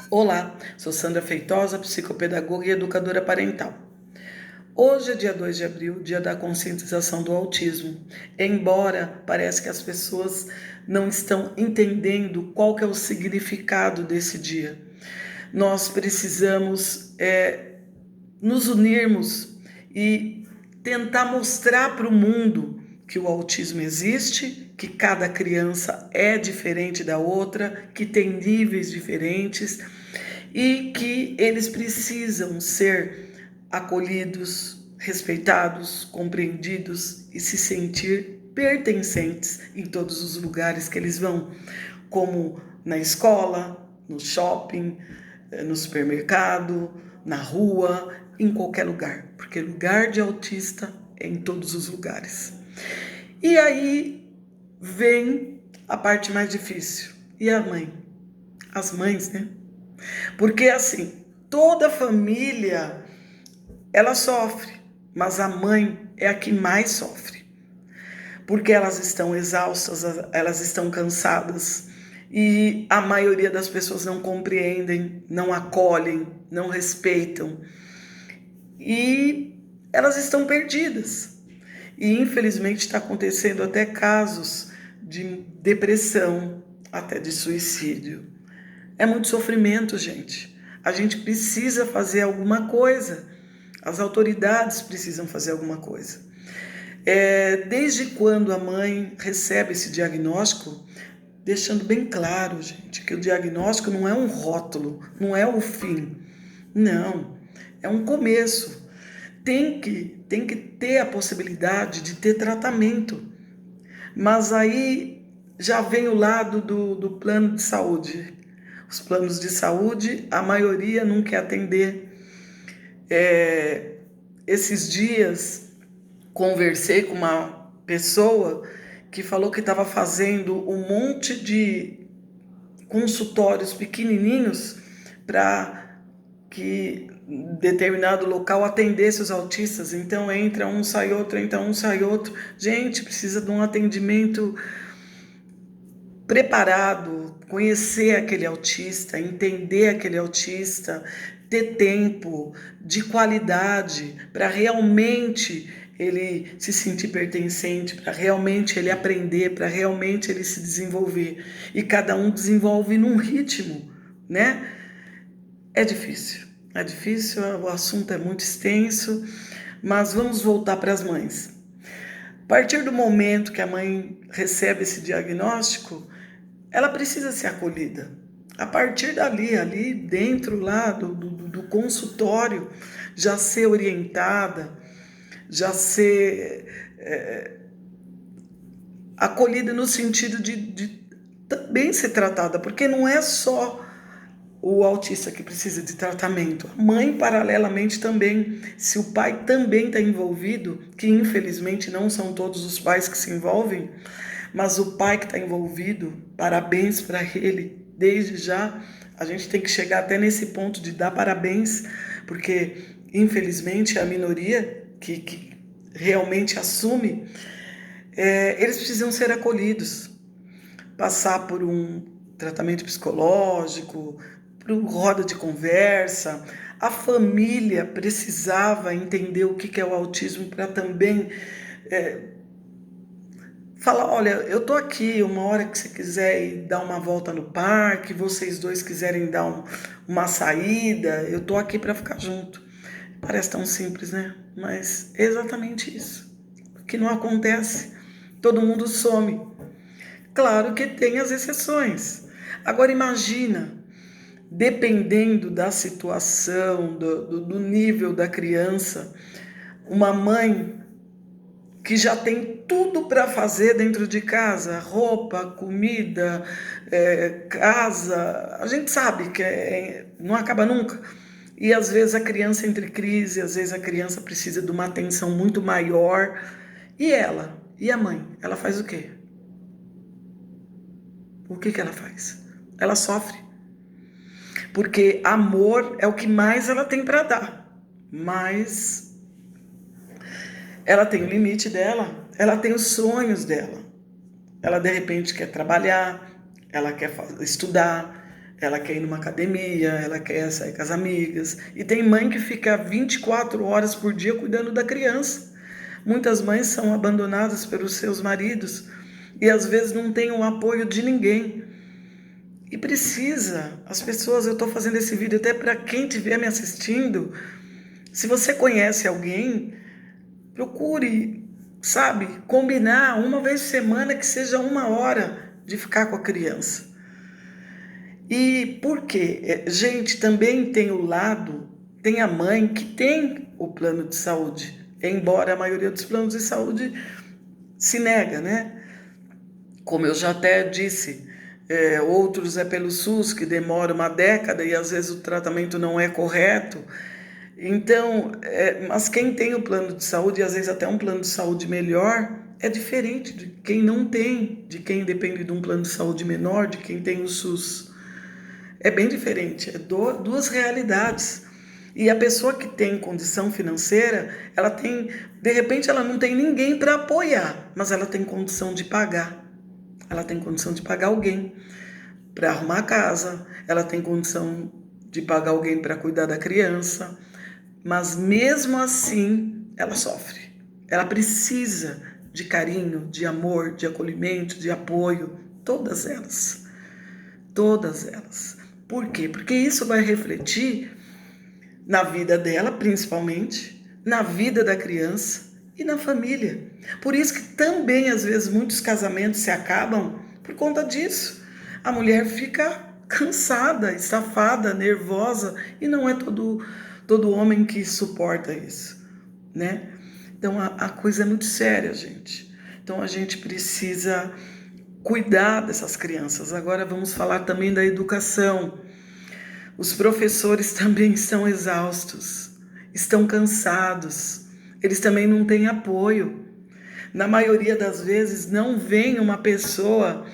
Olá, sou Sandra Feitosa, psicopedagoga e educadora parental. Hoje é dia 2 de abril, dia da conscientização do autismo. Embora pareça que as pessoas não estão entendendo qual que é o significado desse dia. Nós precisamos nos unirmos e tentar mostrar para o mundo que o autismo existe, que cada criança é diferente da outra, que tem níveis diferentes e que eles precisam ser acolhidos, respeitados, compreendidos e se sentir pertencentes em todos os lugares que eles vão, como na escola, no shopping, no supermercado, na rua, em qualquer lugar, porque lugar de autista é em todos os lugares. E aí vem a parte mais difícil. E a mãe? As mães, né? Porque assim, toda família ela sofre, mas a mãe é a que mais sofre. Porque elas estão exaustas, elas estão cansadas e a maioria das pessoas não compreendem, não acolhem, não respeitam e elas estão perdidas. E infelizmente está acontecendo até casos de depressão, até de suicídio. É muito sofrimento, gente. A gente precisa fazer alguma coisa. As autoridades precisam fazer alguma coisa. Desde quando a mãe recebe esse diagnóstico, deixando bem claro, gente, que o diagnóstico não é um rótulo, não é o fim. Não, é um começo. Tem que ter a possibilidade de ter tratamento. Mas aí já vem o lado do plano de saúde. Os planos de saúde, a maioria não quer atender. Esses dias conversei com uma pessoa que falou que estava fazendo um monte de consultórios pequenininhos para que determinado local atendesse os autistas. Então entra um, sai outro, entra um, sai outro. Gente, precisa de um atendimento preparado, conhecer aquele autista, entender aquele autista, ter tempo de qualidade para realmente ele se sentir pertencente, para realmente ele aprender, para realmente ele se desenvolver. E cada um desenvolve num ritmo, né? É difícil, o assunto é muito extenso, mas vamos voltar para as mães. A partir do momento que a mãe recebe esse diagnóstico, ela precisa ser acolhida. A partir dali, ali dentro lá do consultório, já ser orientada, já ser acolhida no sentido de também ser tratada, porque não é só o autista que precisa de tratamento. A mãe, paralelamente, também. Se o pai também está envolvido, que infelizmente não são todos os pais que se envolvem, mas o pai que está envolvido, parabéns para ele, desde já. A gente tem que chegar até nesse ponto de dar parabéns, porque infelizmente é a minoria que realmente assume, eles precisam ser acolhidos, passar por um tratamento psicológico, por uma roda de conversa. A família precisava entender o que é o autismo para também falar, olha, eu tô aqui, uma hora que você quiser ir dar uma volta no parque, vocês dois quiserem dar uma saída, eu tô aqui para ficar junto. Parece tão simples, né? Mas é exatamente isso. O que não acontece, todo mundo some. Claro que tem as exceções. Agora imagina, dependendo da situação, do nível da criança, uma mãe que já tem tudo para fazer dentro de casa, roupa, comida, casa, a gente sabe que não acaba nunca. E às vezes a criança entra em crise, às vezes a criança precisa de uma atenção muito maior. E ela? E a mãe? Ela faz o quê? O que ela faz? Ela sofre. Porque amor é o que mais ela tem para dar. Mas ela tem o limite dela, ela tem os sonhos dela. Ela de repente quer trabalhar, ela quer estudar, Ela quer ir numa academia, ela quer sair com as amigas. E tem mãe que fica 24 horas por dia cuidando da criança. Muitas mães são abandonadas pelos seus maridos e às vezes não tem o apoio de ninguém. E precisa, as pessoas, eu estou fazendo esse vídeo até para quem estiver me assistindo, se você conhece alguém, procure, sabe, combinar uma vez por semana que seja 1 hora de ficar com a criança. E por quê? Gente, também tem o lado, tem a mãe que tem o plano de saúde, embora a maioria dos planos de saúde se nega, né? Como eu já até disse, outros é pelo SUS, que demora uma década e às vezes o tratamento não é correto. Então, mas quem tem o plano de saúde, e às vezes até um plano de saúde melhor, é diferente de quem não tem, de quem depende de um plano de saúde menor, de quem tem o SUS. É bem diferente, duas realidades. E a pessoa que tem condição financeira, ela tem, de repente ela não tem ninguém para apoiar, mas ela tem condição de pagar. Ela tem condição de pagar alguém para arrumar a casa, ela tem condição de pagar alguém para cuidar da criança, mas mesmo assim ela sofre. Ela precisa de carinho, de amor, de acolhimento, de apoio, todas elas. Todas elas. Por quê? Porque isso vai refletir na vida dela, principalmente, na vida da criança e na família. Por isso que também, às vezes, muitos casamentos se acabam por conta disso. A mulher fica cansada, estafada, nervosa, e não é todo homem que suporta isso, né? Então, a coisa é muito séria, gente. Então, a gente precisa cuidar dessas crianças. Agora vamos falar também da educação. Os professores também estão exaustos, estão cansados, eles também não têm apoio. Na maioria das vezes não vem uma pessoa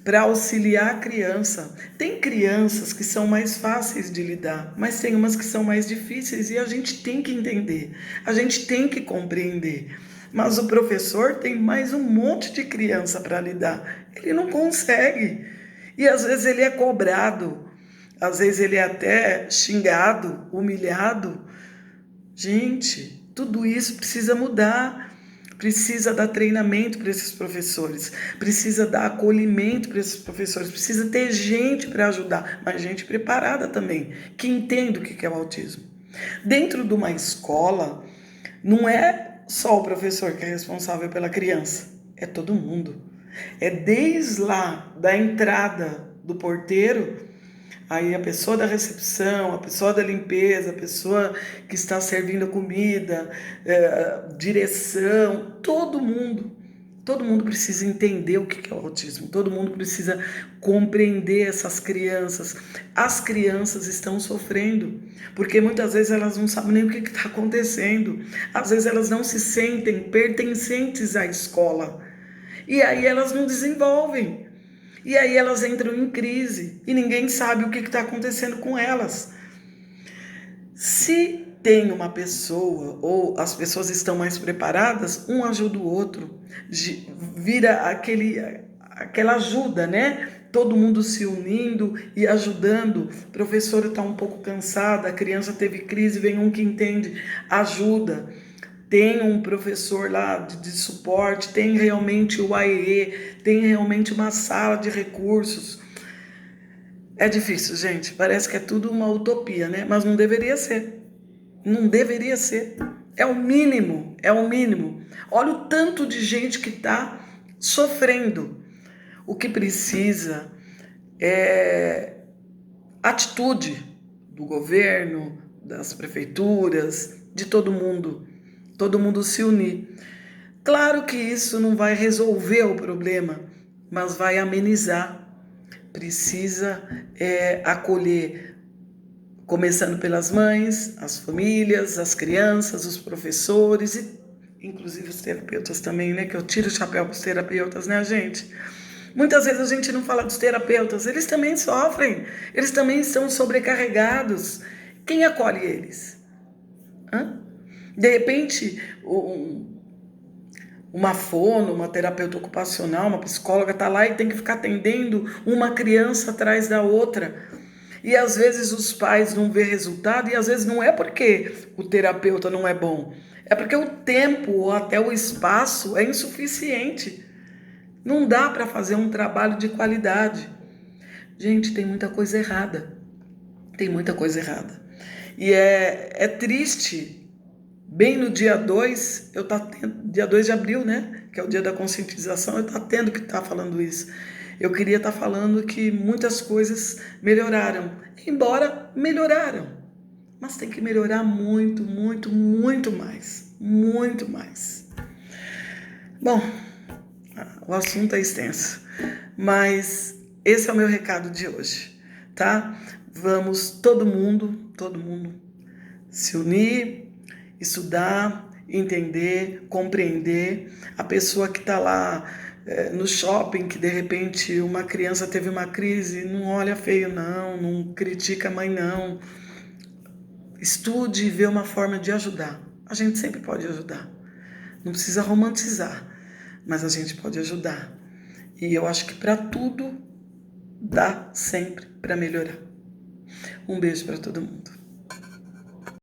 para auxiliar a criança. Tem crianças que são mais fáceis de lidar, mas tem umas que são mais difíceis e a gente tem que entender, a gente tem que compreender. Mas o professor tem mais um monte de criança para lidar. Ele não consegue. E às vezes ele é cobrado, às vezes ele é até xingado, humilhado. Gente, tudo isso precisa mudar. Precisa dar treinamento para esses professores, precisa dar acolhimento para esses professores, precisa ter gente para ajudar, mas gente preparada também, que entenda o que é o autismo. Dentro de uma escola, não é só o professor que é responsável pela criança, é todo mundo. É desde lá da entrada do porteiro, aí a pessoa da recepção, a pessoa da limpeza, a pessoa que está servindo a comida, direção, todo mundo precisa entender o que é o autismo, todo mundo precisa compreender essas crianças. As crianças estão sofrendo, porque muitas vezes elas não sabem nem o que está acontecendo, às vezes elas não se sentem pertencentes à escola, e aí elas não desenvolvem. E aí elas entram em crise e ninguém sabe o que está acontecendo com elas. Se tem uma pessoa ou as pessoas estão mais preparadas, um ajuda o outro, vira aquela ajuda, né? Todo mundo se unindo e ajudando. A professora está um pouco cansada, a criança teve crise, vem um que entende, ajuda. Tem um professor lá de suporte, tem realmente o AEE, tem realmente uma sala de recursos. É difícil, gente, parece que é tudo uma utopia, né? Mas não deveria ser. Não deveria ser. É o mínimo, é o mínimo. Olha o tanto de gente que está sofrendo. O que precisa é atitude do governo, das prefeituras, de todo mundo se unir. Claro que isso não vai resolver o problema, mas vai amenizar. Precisa acolher, começando pelas mães, as famílias, as crianças, os professores e inclusive os terapeutas também, né? Que eu tiro o chapéu para os terapeutas, né, gente? Muitas vezes a gente não fala dos terapeutas, eles também sofrem, eles também estão sobrecarregados. Quem acolhe eles? Hã? De repente, uma fono, uma terapeuta ocupacional, uma psicóloga está lá e tem que ficar atendendo uma criança atrás da outra. E às vezes os pais não vê resultado, e às vezes não é porque o terapeuta não é bom, é porque o tempo ou até o espaço é insuficiente. Não dá para fazer um trabalho de qualidade. Gente, tem muita coisa errada. Tem muita coisa errada. E é triste. Bem no dia 2, dia 2 de abril, né? Que é o dia da conscientização, eu tendo que estar falando isso. Eu queria estar falando que muitas coisas melhoraram, embora melhoraram. Mas tem que melhorar muito, muito, muito mais. Muito mais. Bom, o assunto é extenso, mas esse é o meu recado de hoje, tá? Vamos todo mundo se unir, estudar, entender, compreender. A pessoa que está lá no shopping, que de repente uma criança teve uma crise, não olha feio não critica a mãe não. Estude e vê uma forma de ajudar. A gente sempre pode ajudar. Não precisa romantizar, mas a gente pode ajudar. E eu acho que para tudo dá sempre para melhorar. Um beijo para todo mundo.